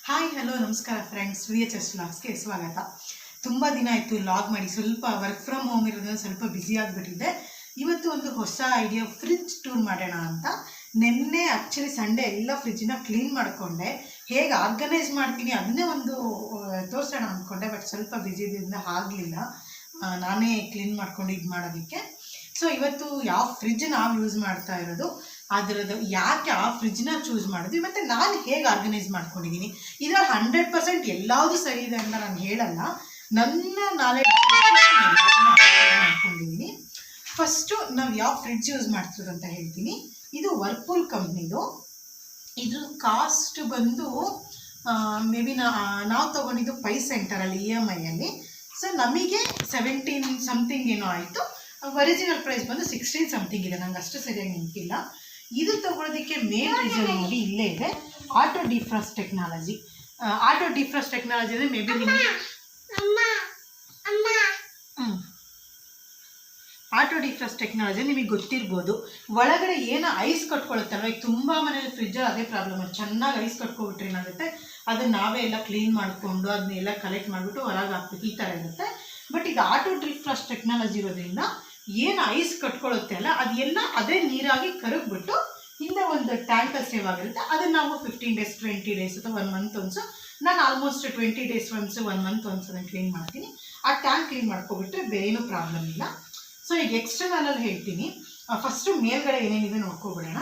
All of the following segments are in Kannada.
ಹಾಯ್ ಹಲೋ ನಮಸ್ಕಾರ ಫ್ರೆಂಡ್ಸ್, VHS ವ್ಲಾಗ್ಸ್ಗೆ ಸ್ವಾಗತ. ತುಂಬ ದಿನ ಆಯಿತು ಲಾಗ್ ಮಾಡಿ, ಸ್ವಲ್ಪ ವರ್ಕ್ ಫ್ರಮ್ ಹೋಮ್ ಇರೋದ್ರಿಂದ ಸ್ವಲ್ಪ ಬ್ಯುಸಿ ಆಗಿಬಿಟ್ಟಿದ್ದೆ. ಇವತ್ತು ಒಂದು ಹೊಸ ಐಡಿಯಾ, ಫ್ರಿಡ್ಜ್ ಟೂರ್ ಮಾಡೋಣ ಅಂತ. ನಿನ್ನೆ ಆ್ಯಕ್ಚುಲಿ ಸಂಡೇ ಎಲ್ಲ ಫ್ರಿಡ್ಜನ್ನ ಕ್ಲೀನ್ ಮಾಡಿಕೊಂಡೆ. ಹೇಗೆ ಆರ್ಗನೈಸ್ ಮಾಡ್ತೀನಿ ಅದನ್ನೇ ಒಂದು ತೋರಿಸೋಣ ಅಂದ್ಕೊಂಡೆ, ಬಟ್ ಸ್ವಲ್ಪ ಬ್ಯುಸಿ ಇದ್ರಿಂದ ಆಗಲಿಲ್ಲ ನಾನೇ ಕ್ಲೀನ್ ಮಾಡ್ಕೊಂಡು ಇದು ಮಾಡೋದಕ್ಕೆ. ಸೊ ಇವತ್ತು ಯಾವ ಫ್ರಿಡ್ಜ್ ನಾವು ಯೂಸ್ ಮಾಡ್ತಾ ಇರೋದು, ಅದರದ್ದು ಯಾಕೆ ಆ ಫ್ರಿಡ್ಜ್ನ ಚೂಸ್ ಮಾಡಿದ್ವಿ, ಮತ್ತು ನಾನು ಹೇಗೆ ಆರ್ಗನೈಸ್ ಮಾಡ್ಕೊಂಡಿದ್ದೀನಿ. ಇದರಲ್ಲಿ 100% ಎಲ್ಲಾವುದು ಸರಿ ಇದೆ ಅಂತ ನಾನು ಹೇಳಲ್ಲ, ನನ್ನ ನಾಲೆಡ್ಜ್ ಮಾಡ್ಕೊಂಡಿದ್ದೀನಿ. ಫಸ್ಟು ನಾವು ಯಾವ ಫ್ರಿಡ್ಜ್ ಯೂಸ್ ಮಾಡ್ತಿರೋದು ಅಂತ ಹೇಳ್ತೀನಿ. ಇದು ವರ್ಪೂಲ್ ಕಂಪ್ನಿದು. ಇದ್ರ ಕಾಸ್ಟ್ ಬಂದು ಮೇ ಬಿ ನಾವು ತೊಗೊಂಡಿದ್ದು ಪೈ ಸೆಂಟರಲ್ಲಿ EMIಯಲ್ಲಿ. ಸೊ ನಮಗೆ 17 ಸಮಥಿಂಗ್ ಏನೋ ಆಯಿತು. ಒರಿಜಿನಲ್ ಪ್ರೈಸ್ ಬಂದು 16 ಸಮಥಿಂಗ್ ಇದೆ, ನಂಗೆ ಅಷ್ಟು ಸರಿಯಾಗಿ ನೆನಪಿಲ್ಲ. ಇದು ತಗೊಳ್ಳೋದಕ್ಕೆ ಮೇನ್ ರೀಸನ್ ನೋಡಿ ಇಲ್ಲೇ ಇದೆ, auto defrost technology. Auto defrost technology ಅಂದರೆ ಮೇ ಬಿ ನಿಮಗೆ ಆಟೋ ಡಿಫ್ರಾಸ್ಟ್ ಟೆಕ್ನಾಲಜಿ ನಿಮಗೆ ಗೊತ್ತಿರ್ಬೋದು. ಒಳಗಡೆ ಏನೋ ಐಸ್ ಕಟ್ಕೊಳುತ್ತಲ್ವ, ಈಗ ತುಂಬ ಮನೇಲಿ ಫ್ರಿಡ್ಜಲ್ಲಿ ಅದೇ ಪ್ರಾಬ್ಲಮ್. ಚೆನ್ನಾಗಿ ಐಸ್ ಕಟ್ಕೊಬಿಟ್ರೆ ಏನಾಗುತ್ತೆ, ಅದನ್ನು ನಾವೇ ಎಲ್ಲ ಕ್ಲೀನ್ ಮಾಡಿಕೊಂಡು ಅದನ್ನೆಲ್ಲ ಕಲೆಕ್ಟ್ ಮಾಡಿಬಿಟ್ಟು ಹೊರಗೆ ಹಾಕ್ಬೇಕು, ಈ ಥರ ಇರುತ್ತೆ. ಬಟ್ ಇದು ಆಟೋ ಡಿಫ್ರಾಸ್ಟ್ ಟೆಕ್ನಾಲಜಿ ಇರೋದ್ರಿಂದ ಏನು ಐಸ್ ಕಟ್ಕೊಳ್ಳುತ್ತೆ ಅಲ್ಲ, ಅದು ಎಲ್ಲ ಅದೇ ನೀರಾಗಿ ಕರಗ್ಬಿಟ್ಟು ಹಿಂದೆ ಒಂದು ಟ್ಯಾಂಕಲ್ಲಿ ಸೇವ್ ಆಗಿರುತ್ತೆ. ಅದನ್ನು ನಾವು 15 days 20 days ಅಥವಾ 1 month ಒನ್ಸು, ನಾನು almost 20 days once 1 month once ಅದನ್ನು ಕ್ಲೀನ್ ಮಾಡ್ತೀನಿ. ಆ ಟ್ಯಾಂಕ್ ಕ್ಲೀನ್ ಮಾಡ್ಕೊಬಿಟ್ರೆ ಬೇರೇನೂ ಪ್ರಾಬ್ಲಮ್ ಇಲ್ಲ. ಸೊ ಈಗ ಎಕ್ಸ್ಟರ್ನಲಲ್ಲಿ ಹೇಳ್ತೀನಿ. ಫಸ್ಟು ಮೇಲ್ಗಡೆ ಏನೇನಿದೆ ನೋಡ್ಕೊಬಿಡೋಣ.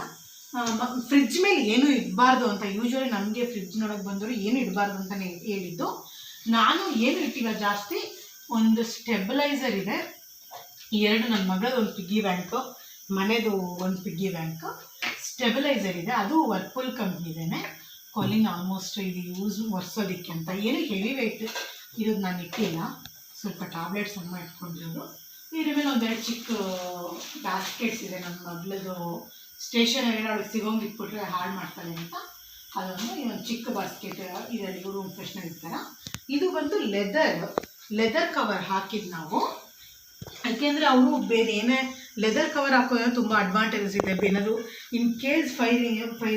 ಫ್ರಿಡ್ಜ್ ಮೇಲೆ ಏನೂ ಇಡಬಾರ್ದು ಅಂತ ಯೂಶ್ವಲಿ ನಮಗೆ ಫ್ರಿಡ್ಜ್ನೊಳಗೆ ಬಂದವರು ಏನು ಇಡಬಾರ್ದು ಅಂತಲೇ ಹೇಳಿದ್ದು. ನಾನು ಏನು ಇಟ್ಟಿಲ್ಲ ಜಾಸ್ತಿ, ಒಂದು ಸ್ಟೆಬಿಲೈಸರ್ ಇದೆ, 2 ನನ್ನ ಮಗಳದ್ದು ಒಂದು ಪಿಗ್ಗಿ ಬ್ಯಾಂಕು, ಮನೆದು ಒಂದು ಪಿಗ್ಗಿ ಬ್ಯಾಂಕು, ಸ್ಟೆಬಿಲೈಸರ್ ಇದೆ, ಅದು ವರ್ಪೂಲ್ ಕಂಪ್ನಿದೇನೆ. ಕಾಲಿಂಗ್ ಆಲ್ಮೋಸ್ಟ್ ಇದು ಯೂಸ್ ಒರೆಸೋದಕ್ಕೆ ಅಂತ. ಏನು ಹೆವಿ ವೆಯ್ಟ್ ಇರೋದು ನಾನು ಇಟ್ಟಿಲ್ಲ, ಸ್ವಲ್ಪ ಟ್ಯಾಬ್ಲೆಟ್ಸ್ ಅಮ್ಮ ಇಟ್ಕೊಂಡಿರೋದು. ಇದ್ರ ಮೇಲೆ ಒಂದೆರಡು ಚಿಕ್ಕ ಬ್ಯಾಸ್ಕೆಟ್ಸ್ ಇದೆ, ನನ್ನ ಮಗಳದು ಸ್ಟೇಷನರಿ ಅವಳಿಗೆ ಸಿಗೋಂಗೆ ಇಟ್ಬಿಟ್ರೆ ಹಾಳು ಮಾಡ್ತಾಳೆ ಅಂತ. ಅದೊಂದು ಇನ್ನೊಂದು ಚಿಕ್ಕ ಬಾಸ್ಕೆಟ್ ಇದರಲ್ಲಿ ರೂಮ್ ಫ್ರೆಶ್ನರ್ ಇರ್ತಾರ. ಇದು ಬಂದು ಲೆದರ್ ಕವರ್ ಹಾಕಿದ್ದು ನಾವು, ಯಾಕೆಂದರೆ ಅವರು ಬೇರೆ ಏನೇ ಲೆದರ್ ಕವರ್ ಹಾಕೋದ್ರೆ ತುಂಬ ಅಡ್ವಾಂಟೇಜಸ್ ಇದೆ. ಏನಾದರೂ ಇನ್ ಕೇಸ್ ಫೈರ್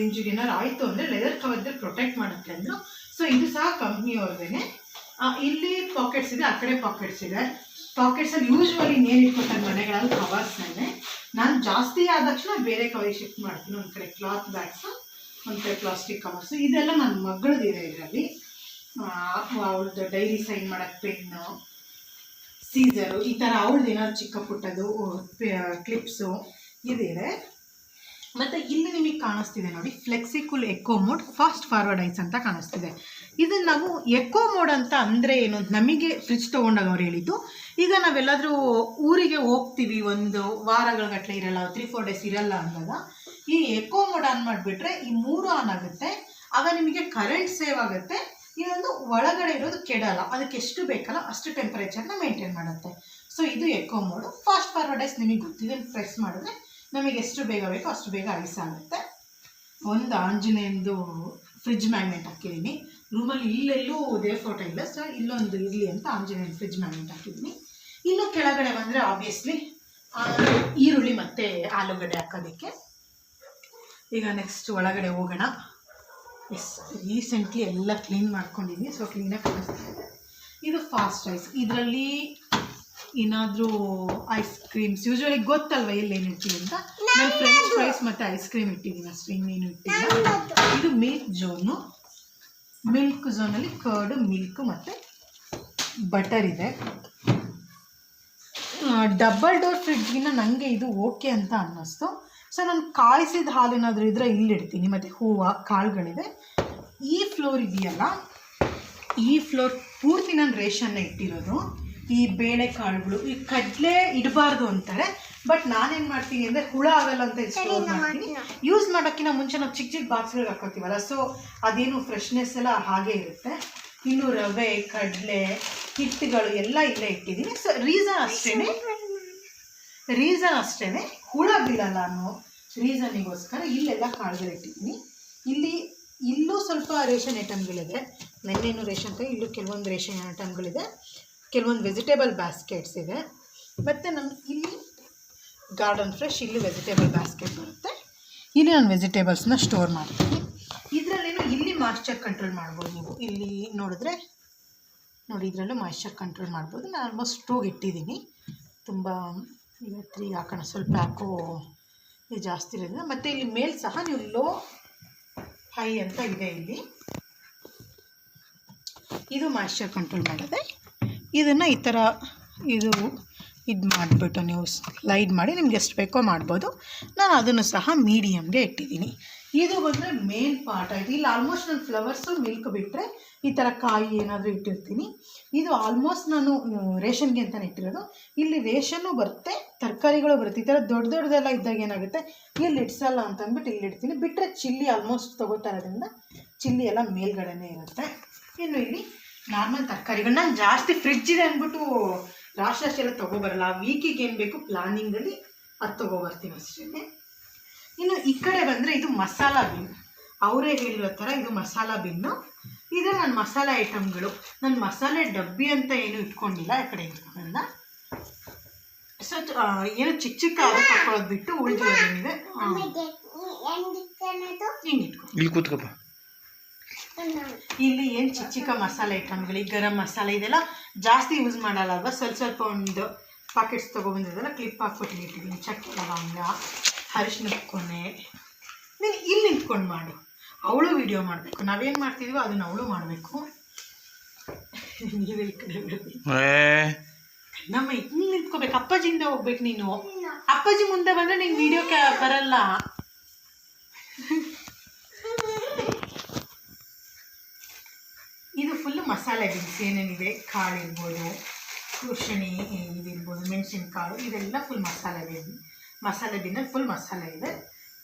ಇಂಜುರಿ ಏನಾದ್ರು ಆಯಿತು ಅಂದರೆ ಲೆದರ್ ಕವರ್ ಇದ್ದರೆ ಪ್ರೊಟೆಕ್ಟ್ ಮಾಡುತ್ತೆ ಅಂದರು. ಸೊ ಇದು ಸಹ ಕಂಪ್ನಿಯವ್ರದ್ದೇನೆ. ಇಲ್ಲಿ ಪಾಕೆಟ್ಸ್ ಇದೆ, ಆ ಕಡೆ ಪಾಕೆಟ್ಸ್ ಇದೆ. ಪಾಕೆಟ್ಸಲ್ಲಿ ಯೂಶ್ವಲಿ ಏನು ಇಟ್ಕೊತಾರೆ ಮನೆಗಳಲ್ಲಿ ಕವರ್ಸ್ನೇ. ನಾನು ಜಾಸ್ತಿ ಆದ ತಕ್ಷಣ ಬೇರೆ ಕವರಿಗೆ ಶಿಫ್ಟ್ ಮಾಡ್ತೀನಿ. ಒಂದು ಕಡೆ ಕ್ಲಾತ್ ಬ್ಯಾಗ್ಸು, ಒಂದು ಕಡೆ ಪ್ಲಾಸ್ಟಿಕ್ ಕವರ್ಸು. ಇದೆಲ್ಲ ನನ್ನ ಮಗಳದಿದೆ. ಇದರಲ್ಲಿ ಅವಳದ್ದು ಡೈರಿ ಸೈನ್ ಮಾಡೋಕ್ಕೆ ಪೆನ್ನು, ಸೀಸರು, ಈ ಥರ ಅವಳದ್ದು ಏನಾದ್ರು ಚಿಕ್ಕ ಪುಟ್ಟದು ಕ್ಲಿಪ್ಸು ಇದಿದೆ. ಮತ್ತು ಇಲ್ಲಿ ನಿಮಗೆ ಕಾಣಿಸ್ತಿದೆ ನೋಡಿ, flexicool eco mode fast forward ice ಅಂತ ಕಾಣಿಸ್ತಿದೆ. ಇದನ್ನು ನಾವು ಎಕೋ ಮೋಡ್ ಅಂತ ಅಂದರೆ ಏನು, ನಮಗೆ ಫ್ರಿಡ್ಜ್ ತೊಗೊಂಡಾಗ ಅವ್ರು ಹೇಳಿದ್ದು, ಈಗ ನಾವೆಲ್ಲಾದರೂ ಊರಿಗೆ ಹೋಗ್ತೀವಿ, ಒಂದು ವಾರಗಳಗಟ್ಟಲೆ ಇರಲ್ಲ, 3-4 days ಇರಲ್ಲ ಅಂದಾಗ ಈ ಎಕೋ ಮೋಡ್ ಆನ್ ಮಾಡಿಬಿಟ್ರೆ ಈ 3 ಆನ್ ಆಗುತ್ತೆ. ಆಗ ನಿಮಗೆ ಕರೆಂಟ್ ಸೇವ್ ಆಗುತ್ತೆ. ಇದೊಂದು ಒಳಗಡೆ ಇರೋದು ಕೆಡಲ್ಲ, ಅದಕ್ಕೆ ಎಷ್ಟು ಬೇಕಲ್ಲ ಅಷ್ಟು ಟೆಂಪರೇಚರ್ನ ಮೇಂಟೈನ್ ಮಾಡುತ್ತೆ. ಸೊ ಇದು eco mode. Fast forward ice ನಿಮಗೆ ಗೊತ್ತಿದೆ, ಪ್ರೆಸ್ ಮಾಡಿದ್ರೆ ನಮಗೆ ಎಷ್ಟು ಬೇಗ ಬೇಕೋ ಅಷ್ಟು ಬೇಗ ಐಸ್ ಆಗುತ್ತೆ. ಒಂದು ಆಂಜನೇಯಂದು ಫ್ರಿಡ್ಜ್ ಮ್ಯಾಗ್ನೆಟ್ ಹಾಕಿದ್ದೀನಿ ರೂಮಲ್ಲಿ. ಇಲ್ಲೆಲ್ಲೂ ದೇವ್ರ ಫೋಟೋ ಇಲ್ಲ, ಸೊ ಇಲ್ಲೊಂದು ಇರಲಿ ಅಂತ ಆಂಜನೇಯನ ಫ್ರಿಡ್ಜ್ ಮ್ಯಾಗ್ನೆಟ್ ಹಾಕಿದ್ದೀನಿ. ಇನ್ನು ಕೆಳಗಡೆ ಬಂದರೆ ಆಬ್ವಿಯಸ್ಲಿ ಈರುಳ್ಳಿ ಮತ್ತು ಆಲೂಗಡ್ಡೆ ಹಾಕೋದಕ್ಕೆ. ಈಗ ನೆಕ್ಸ್ಟ್ ಒಳಗಡೆ ಹೋಗೋಣ. ರೀಸೆಂಟ್ಲಿ ಎಲ್ಲ ಕ್ಲೀನ್ ಮಾಡ್ಕೊಂಡಿದ್ದೀನಿ, ಸೊ ಕ್ಲೀನಾಗಿ ಕಾಣಿಸ್ತಾ ಇದೆ. ಇದು ಫಾಸ್ಟ್ ಐಸ್. ಇದರಲ್ಲಿ ಏನಾದರೂ ಐಸ್ ಕ್ರೀಮ್ಸ್ ಯೂಶ್ವಲಿ ಗೊತ್ತಲ್ವ ಎಲ್ಲೇನು ಇರ್ತೀವಿ ಅಂತ. ನಾನು ಫ್ರೆಂಚ್ ಫ್ರೈಸ್ ಮತ್ತು ಐಸ್ ಕ್ರೀಮ್ ಇಟ್ಟಿದ್ದೀನಿ ಅಷ್ಟೇ, ಇನ್ನೇನು ಇಟ್ಟಿಲ್ಲ. ಇದು ಮಿಲ್ಕ್ ಝೋನಲ್ಲಿ ಕರ್ಡು, ಮಿಲ್ಕು ಮತ್ತು ಬಟರ್ ಇದೆ. ಡಬಲ್ ಡೋರ್ ಫ್ರಿಡ್ಜ್ಗಿನ್ನ ನನಗೆ ಇದು ಓಕೆ ಅಂತ ಅನ್ನಿಸ್ತು. ಸೊ ನಾನು ಕಾಯಿಸಿದ ಹಾಲು ಏನಾದರೂ ಇದ್ದರೆ ಇಲ್ಲಿಡ್ತೀನಿ. ಮತ್ತು ಹೂವು ಕಾಳುಗಳಿದೆ. ಈ ಫ್ಲೋರ್ ಇದೆಯಲ್ಲ, ಈ ಫ್ಲೋರ್ ಪೂರ್ತಿ ನಾನು ರೇಷನ್ನ ಇಟ್ಟಿರೋದು. ಈ ಬೇಳೆಕಾಳುಗಳು, ಈ ಕಡಲೆ ಇಡಬಾರ್ದು ಅಂತಾರೆ, ಬಟ್ ನಾನೇನು ಮಾಡ್ತೀನಿ ಅಂದರೆ ಹುಳ ಆಗಲ್ಲ ಅಂತ ಸ್ಟೋರ್ ಮಾಡ್ತೀನಿ. ಯೂಸ್ ಮಾಡೋಕ್ಕಿಂತ ಮುಂಚೆ ನಾವು ಚಿಕ್ಕ ಚಿಕ್ಕ ಬಾಕ್ಸ್ಗಳಿಗೆ ಹಾಕೋತೀವಲ್ಲ, ಸೊ ಅದೇನು ಫ್ರೆಶ್ನೆಸ್ ಎಲ್ಲ ಹಾಗೇ ಇರುತ್ತೆ. ಇನ್ನು ರವೆ, ಕಡಲೆ ಹಿಟ್ಟುಗಳು ಎಲ್ಲ ಇಲ್ಲೇ ಇಟ್ಟಿದ್ದೀನಿ. ಸೊ ರೀಸನ್ ಅಷ್ಟೇ ಹುಳ ಬೀಳಲ್ಲ ಅನ್ನೋ ರೀಸನ್ನಿಗೋಸ್ಕರ ಇಲ್ಲೆಲ್ಲ ಕಾಳುಗಳು ಇಟ್ಟಿದ್ದೀನಿ. ಇಲ್ಲೂ ಸ್ವಲ್ಪ ರೇಷನ್ ಐಟಮ್ಗಳಿದೆ. ನೆನ್ನೇನು ರೇಷನ್ ಇಲ್ಲೂ ಕೆಲವೊಂದು ರೇಷನ್ ಐಟಮ್ಗಳಿದೆ, ಕೆಲವೊಂದು ವೆಜಿಟೇಬಲ್ ಬ್ಯಾಸ್ಕೆಟ್ಸ್ ಇದೆ. ಮತ್ತು ನಮ್ಗೆ ಇಲ್ಲಿ ಗಾರ್ಡನ್ ಫ್ರೆಶ್, ಇಲ್ಲಿ ವೆಜಿಟೇಬಲ್ ಬ್ಯಾಸ್ಕೆಟ್ ಬರುತ್ತೆ. ಇಲ್ಲಿ ನಾನು ವೆಜಿಟೇಬಲ್ಸ್ನ ಸ್ಟೋರ್ ಮಾಡ್ತೀನಿ. ಇದರಲ್ಲೇನು ಇಲ್ಲಿ ಮಾಯ್ಶ್ಚರ್ ಕಂಟ್ರೋಲ್ ಮಾಡ್ಬೋದು ನೀವು. ಇಲ್ಲಿ ನೋಡಿದ್ರೆ ನೋಡಿ, ಇದರಲ್ಲೂ ಮಾಯ್ಶ್ಚರ್ ಕಂಟ್ರೋಲ್ ಮಾಡ್ಬೋದು. ನಾನು ಆಲ್ಮೋಸ್ಟ್ 2 ಇಟ್ಟಿದ್ದೀನಿ. ತುಂಬ ಇವತ್ತು ಹಾಕೋಣ, ಸ್ವಲ್ಪ ಯಾಕೋ ಇದು ಜಾಸ್ತಿ ಇರೋದ್ರಿಂದ. ಮತ್ತು ಇಲ್ಲಿ ಮೇಲೆ ಸಹ ನೀವು ಲೋ ಹೈ ಅಂತ ಇದೆ ಇಲ್ಲಿ. ಇದು ಮಾಯ್ಶ್ಚರ್ ಕಂಟ್ರೋಲ್ ಮಾಡೋದೆ. ಇದನ್ನು ಈ ಥರ ಇದು ಮಾಡಿಬಿಟ್ಟು ನೀವು ಸ್ಲೈಡ್ ಮಾಡಿ ನಿಮ್ಗೆ ಎಷ್ಟು ಬೇಕೋ ಮಾಡ್ಬೋದು. ನಾನು ಅದನ್ನು ಸಹ ಮೀಡಿಯಮ್ಗೆ ಇಟ್ಟಿದ್ದೀನಿ. ಇದು ಬಂದರೆ ಮೇನ್ ಪಾರ್ಟ್ ಆಯಿತು. ಇಲ್ಲಿ ಆಲ್ಮೋಸ್ಟ್ ನಾನು ಫ್ಲವರ್ಸು ಮಿಲ್ಕ್ ಬಿಟ್ಟರೆ ಈ ಥರ ಕಾಯಿ ಏನಾದರೂ ಇಟ್ಟಿರ್ತೀನಿ. ಇದು ಆಲ್ಮೋಸ್ಟ್ ನಾನು ರೇಷನ್ಗೆ ಅಂತಲೇ ಇಟ್ಟಿರೋದು. ಇಲ್ಲಿ ರೇಷನ್ನು ಬರುತ್ತೆ, ತರಕಾರಿಗಳು ಬರುತ್ತೆ. ಈ ಥರ ದೊಡ್ಡದೆಲ್ಲ ಇದ್ದಾಗ ಏನಾಗುತ್ತೆ, ಇಲ್ಲಿ ಇಡ್ಸಲ್ಲ ಅಂತ ಅಂದ್ಬಿಟ್ಟು ಇಲ್ಲಿ ಇಡ್ತೀನಿ. ಬಿಟ್ಟರೆ ಚಿಲ್ಲಿ ಆಲ್ಮೋಸ್ಟ್ ತೊಗೋತಾ ಇರೋದ್ರಿಂದ ಚಿಲ್ಲಿ ಎಲ್ಲ ಮೇಲ್ಗಡೆನೇ ಇರುತ್ತೆ. ಇನ್ನು ಇಲ್ಲಿ ನಾರ್ಮಲ್ ತರಕಾರಿಗಳು ನಾನು ಜಾಸ್ತಿ ಫ್ರಿಡ್ಜ್ ಇದೆ ಅಂದ್ಬಿಟ್ಟು ರಾಶಿ ಎಲ್ಲ ತೊಗೊಬರಲ್ಲ. ವೀಕಿಗೆ ಏನು ಬೇಕು ಪ್ಲಾನಿಂಗಲ್ಲಿ ಅದು ತೊಗೊಬರ್ತೀನಿ ಅಷ್ಟೇ. ಇನ್ನು ಈ ಕಡೆ ಬಂದರೆ ಇದು ಮಸಾಲ ಬಿನ್. ಅವರೇ ಹೇಳಿರೋ ಥರ ಇದು ಮಸಾಲ ಬಿನ್ನು. ಇದು ನನ್ನ ಮಸಾಲೆ ಐಟಮ್ಗಳು. ನನ್ನ ಮಸಾಲೆ ಡಬ್ಬಿ ಅಂತ ಏನು ಇಟ್ಕೊಂಡಿಲ್ಲ, ಈ ಕಡೆ ಇಟ್ಕೊಂಡ. ಸೊ ಏನು ಚಿಕ್ಕ ಚಿಕ್ಕ ಹಾಕೊಳ್ಳೋದು ಬಿಟ್ಟು ಉಳಿದಿರೋದೇನಿದೆ ಹಿಂಗೆ ಇಟ್ಕೊಂಡು ಇಲ್ಲಿ ಕೂತ್ಕೊಪ್ಪ. ಇಲ್ಲಿ ಏನು ಚಿಕ್ಕ ಚಿಕ್ಕ ಮಸಾಲೆ ಐಟಮ್ಗಳು, ಈ ಗರಂ ಮಸಾಲೆ ಇದೆಲ್ಲ ಜಾಸ್ತಿ ಯೂಸ್ ಮಾಡಲ್ಲ ಅಲ್ವಾ. ಸ್ವಲ್ಪ ಒಂದು ಪಾಕೆಟ್ಸ್ ತೊಗೊಬಂದಿದ್ದೆಲ್ಲ ಕ್ಲಿಪ್ ಹಾಕ್ಬಿಟ್ಟು ಇಟ್ಟಿದ್ದೀನಿ. ಚಕ್ಕೆ ಲವಂಗ, ಅರಿಶಿನ ಕೊನೆ. ನೀನು ಇಲ್ಲಿ ನಿಂತ್ಕೊಂಡು ಮಾಡು, ಅವಳು ವಿಡಿಯೋ ಮಾಡಬೇಕು. ನಾವೇನು ಮಾಡ್ತಿದ್ದೀವೋ ಅದನ್ನು ಅವಳು ಮಾಡಬೇಕು. ನೀವೇ ಈ ಕಡೆ ಬಿಡಬೇಕು. ನಮ್ಮ ಇಲ್ಲಿ ನಿಂತ್ಕೋಬೇಕು. ಅಪ್ಪಾಜಿಯಿಂದ ಹೋಗ್ಬೇಕು ನೀನು. ಅಪ್ಪಾಜಿ ಮುಂದೆ ಬಂದರೆ ನೀನು ವಿಡಿಯೋಕ್ಕೆ ಬರಲ್ಲ. ಇದು ಫುಲ್ಲು ಮಸಾಲೆ ಬೀನ್ಸ್ ಏನೇನಿದೆ, ಕಾಳು ಇರ್ಬೋದು, ಕುರ್ಷಣಿ ಇದಿರ್ಬೋದು, ಮೆಣಸಿನ್ಕಾಳು, ಇದೆಲ್ಲ ಫುಲ್ ಮಸಾಲೆ ಬಿನ್ನಲ್ಲಿ ಫುಲ್ ಮಸಾಲೆ ಇದೆ.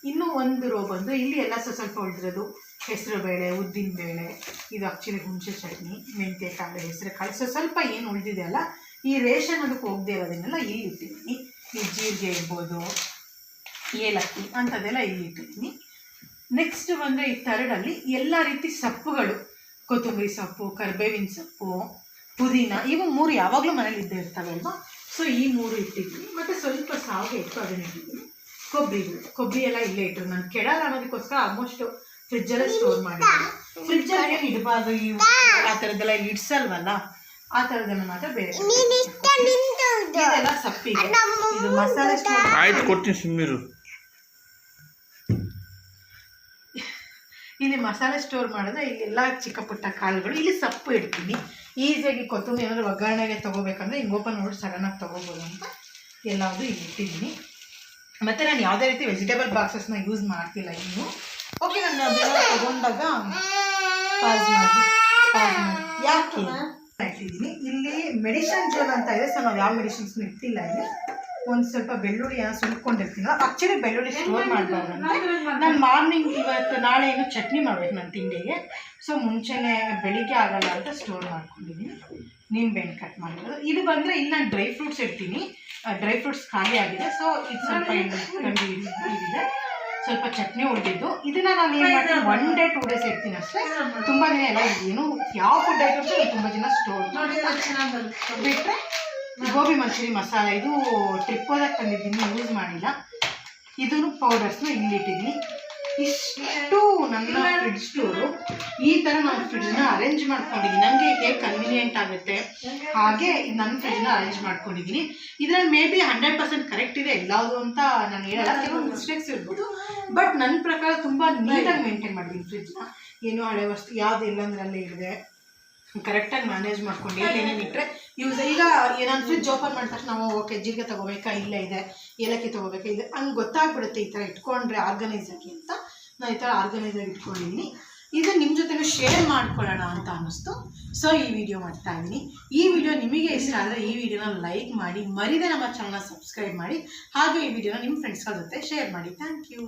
ಇನ್ನೂ ಒಂದು ರೋ ಬಂದು ಇಲ್ಲಿ ಎಲ್ಲ ಸ್ವಲ್ಪ ಉಳಿದಿರೋದು ಹೆಸರು ಬೇಳೆ, ಉದ್ದಿನ ಬೇಳೆ, ಇದು ಆ್ಯಕ್ಚುಲಿ ಹುಣಸೆ ಚಟ್ನಿ, ಮೆಂತ್ಯ ಕಾಳು, ಹೆಸರು ಕಾಳು. ಸ್ವಲ್ಪ ಏನು ಉಳಿದಿದೆ ಅಲ್ಲ, ಈ ರೇಷನ್ ಅದಕ್ಕೆ ಹೋಗದೆ ಇರೋದನ್ನೆಲ್ಲ ಇಲ್ಲಿ ಇಟ್ಟಿದ್ದೀನಿ. ಈ ಜೀರಿಗೆ ಇರ್ಬೋದು, ಏಲಕ್ಕಿ ಅಂಥದ್ದೆಲ್ಲ ಇಲ್ಲಿ ಇಟ್ಟಿದ್ದೀನಿ. ನೆಕ್ಸ್ಟ್ ಬಂದರೆ ಈ ಥರಡಲ್ಲಿ ಎಲ್ಲ ರೀತಿ ಸೊಪ್ಪುಗಳು, ಕೊತ್ತಂಬರಿ ಸೊಪ್ಪು, ಕರಿಬೇವಿನ ಸೊಪ್ಪು, ಪುದೀನ, ಇವು 3 ಯಾವಾಗಲೂ ಮನೇಲಿ ಇದ್ದೇ ಇರ್ತವೆ ಅಲ್ವಾ. ಸೊ ಈ 3 ಇಟ್ಟಿದ್ದೀನಿ. ಮತ್ತು ಸ್ವಲ್ಪ ಸಾವಿಗೆ ಇಟ್ಟು ಅದನ್ನು ಇಟ್ಟಿದ್ದೀನಿ. ಕೊಬ್ಬರಿ ಎಲ್ಲ ಇಲ್ಲೇ ಇಟ್ಟರು. ನಾನು ಕೆಡಲ್ಲ ಅನ್ನೋದಕ್ಕೋಸ್ಕರ ಆಲ್ಮೋಸ್ಟ್ ಫ್ರಿಜ್ಜಲ್ಲೇ ಸ್ಟೋರ್ ಮಾಡಿದ್ದೀನಿ. ಫ್ರಿಜ್ಜಲ್ಲಿ ಏನು ಇಡಬಾರ್ದು, ಇವು ಆ ಥರದ್ದೆಲ್ಲ ಇಡ್ಸಲ್ವಲ್ಲ, ಆ ಥರದನ್ನು ಮಾತ್ರ ಬೇರೆ. ಇದೆಲ್ಲ ಸೊಪ್ಪಿಗೆ, ಇದು ಮಸಾಲೆ ಸ್ಟೋರ್ ಆಯ್ತು ಕೊಡ್ತೀನಿ ಸುಮ್ಮೀರು. ಇಲ್ಲಿ ಮಸಾಲೆ ಸ್ಟೋರ್ ಮಾಡಿದ್ರೆ ಇಲ್ಲೆಲ್ಲ ಚಿಕ್ಕ ಪುಟ್ಟ ಕಾಳುಗಳು. ಇಲ್ಲಿ ಸೊಪ್ಪು ಇಡ್ತೀನಿ. ಈಸಿಯಾಗಿ ಕೊತ್ತಂಬರಿ ಏನಾದರೂ ಒಗ್ಗರಣೆಗೆ ತೊಗೋಬೇಕಂದ್ರೆ ಹಿಂಗೆ ಓಪನ್ ಮಾಡಿ ಸಡನ್ನಾಗಿ ತೊಗೋಬೋದು ಅಂತ ಎಲ್ಲದೂ ಇಲ್ಲಿ ಇಟ್ಟಿದ್ದೀನಿ. ಮತ್ತು ನಾನು ಯಾವುದೇ ರೀತಿ ವೆಜಿಟೇಬಲ್ ಬಾಕ್ಸಸ್ನ ಯೂಸ್ ಮಾಡ್ತಿಲ್ಲ ಇನ್ನು. ಓಕೆ, ನಾನು ಅದೆಲ್ಲ ತೊಗೊಂಡಾಗ ಪಾಸ್ ಮಾಡಿ ಯಾಕೆ ಇಟ್ಟಿದ್ದೀನಿ. ಇಲ್ಲಿ ಮೆಡಿಸಿನ್ ಜೋನ್ ಅಂತ ಇದೆ. ಸೊ ನಾವು ಯಾವ ಮೆಡಿಸಿನ್ಸ್ನು ಇಟ್ಟಿಲ್ಲ ಇಲ್ಲಿ. ಒಂದು ಸ್ವಲ್ಪ ಬೆಳ್ಳುಳ್ಳಿ ಸುಲ್ಕೊಂಡಿರ್ತೀನಲ್ಲ, ಆ್ಯಕ್ಚುಲಿ ಬೆಳ್ಳುಳ್ಳಿ ಸ್ಟೋರ್ ಮಾಡಬಾರ್ದು ಅಂತ. ನಾನು ಮಾರ್ನಿಂಗ್ ಇವತ್ತು ನಾಳೆ ಏನು ಚಟ್ನಿ ಮಾಡ್ಬೇಕು ನನ್ನ ತಿಂಡಿಗೆ. ಸೊ ಮುಂಚೆನೇ ಬೆಳಿಗ್ಗೆ ಆಗಲ್ಲ ಅಂತ ಸ್ಟೋರ್ ಮಾಡ್ಕೊಂಡಿದ್ದೀನಿ. ನಿಂಬೆಹಣ್ಣು ಕಟ್ ಮಾಡಿರೋದು. ಇದು ಬಂದರೆ ಇಲ್ಲಿ ನಾನು ಡ್ರೈ ಫ್ರೂಟ್ಸ್ ಇಡ್ತೀನಿ. ಡ್ರೈ ಫ್ರೂಟ್ಸ್ ಖಾಲಿ ಆಗಿದೆ. ಸೊ ಇದು ಸ್ವಲ್ಪ ಇದಿದೆ. ಸ್ವಲ್ಪ ಚಟ್ನಿ ಉಳಿದಿದ್ದು ಇದನ್ನು ನಾನು ಏನು ಮಾಡ್ತೀನಿ, 1 day 2 days ಇಡ್ತೀನಿ ಅಷ್ಟೇ. ತುಂಬ ದಿನ ಎಲ್ಲ ಏನು ಯಾವ ಫುಡ್ ಐಟಮ್ಸ್ ತುಂಬ ದಿನ ಸ್ಟೋರ್ ಬಿಟ್ಟರೆ. ಗೋಬಿ ಮಂಚೂರಿ ಮಸಾಲೆ, ಇದು ಟ್ರಿಪ್ ಹೋದಾಗ ತಂದಿದ್ದೀನಿ, ಯೂಸ್ ಮಾಡಿಲ್ಲ. ಇದನ್ನು ಪೌಡರ್ಸ್ನ ಇಲ್ಲಿಟ್ಟಿದ್ದೀನಿ. ಇಷ್ಟು ನನ್ನ ಫ್ರಿಡ್ಜ್ ಸ್ಟೋರು. ಈ ಥರ ನಾನು ಫ್ರಿಡ್ಜ್ನ ಅರೇಂಜ್ ಮಾಡ್ಕೊಂಡಿದ್ದೀನಿ. ನನಗೆ ಹೇಗೆ ಕನ್ವೀನಿಯೆಂಟ್ ಆಗುತ್ತೆ ಹಾಗೆ ನನ್ನ ಫ್ರಿಡ್ಜ್ನ ಅರೇಂಜ್ ಮಾಡ್ಕೊಂಡಿದ್ದೀನಿ. ಇದರಲ್ಲಿ ಮೇ ಬಿ 100% ಕರೆಕ್ಟ್ ಇದೆ ಎಲ್ಲವುದು ಅಂತ ನಾನು ಹೇಳಲ್ಲ, ಕೆಲವೊಂದು ಮಿಸ್ಟೇಕ್ಸ್ ಇರ್ಬೋದು. ಬಟ್ ನನ್ನ ಪ್ರಕಾರ ತುಂಬ ನೀಟಾಗಿ ಮೇಂಟೈನ್ ಮಾಡಿದ್ದೀನಿ ಫ್ರಿಡ್ಜ್ನ. ಏನೋ ಹಳೆ ವಸ್ತು ಯಾವುದು ಇಲ್ಲ ಅಂದರೆ ಅಲ್ಲೇ ಇದೆ. ಕರೆಕ್ಟಾಗಿ ಮ್ಯಾನೇಜ್ ಮಾಡ್ಕೊಂಡು ಏನೇನು ಇಟ್ಟರೆ ಯೂಸ್. ಈಗ ನಾನು ಫ್ರಿಡ್ಜ್ ಓಪನ್ ಮಾಡಿದ ತಕ್ಷಣ ನಾವು ಓಕೆ ಜೀರಿಗೆ ತೊಗೋಬೇಕಾ, ಇಲ್ಲೇ ಇದೆ, ಏಲಕ್ಕಿ ತೊಗೋಬೇಕಾ, ಇದೆ ಹಂಗೆ ಗೊತ್ತಾಗ್ಬಿಡುತ್ತೆ. ಈ ಥರ ಇಟ್ಕೊಂಡ್ರೆ ಆರ್ಗನೈಸ್ ಆಗಿ ಅಂತ ನಾನು ಈ ಥರ ಆರ್ಗನೈಸ್ ಆಗಿ ಇಟ್ಕೊಂಡಿದ್ದೀನಿ. ಇದು ನಿಮ್ಮ ಜೊತೆ ಶೇರ್ ಮಾಡ್ಕೊಳ್ಳೋಣ ಅಂತ ಅನ್ನಿಸ್ತು. ಸೊ ಈ ವಿಡಿಯೋ ಮಾಡ್ತಾ ಇದ್ದೀನಿ. ಈ ವಿಡಿಯೋ ನಿಮಗೆ ಇಷ್ಟ ಆದರೆ ಈ ವಿಡಿಯೋನ ಲೈಕ್ ಮಾಡಿ, ಮರಿದೇ ನಮ್ಮ ಚಾನಲ್ನ ಸಬ್ಸ್ಕ್ರೈಬ್ ಮಾಡಿ, ಹಾಗೆ ಈ ವಿಡಿಯೋನ ನಿಮ್ಮ ಫ್ರೆಂಡ್ಸ್ಗಳ ಜೊತೆ ಶೇರ್ ಮಾಡಿ. Thank you.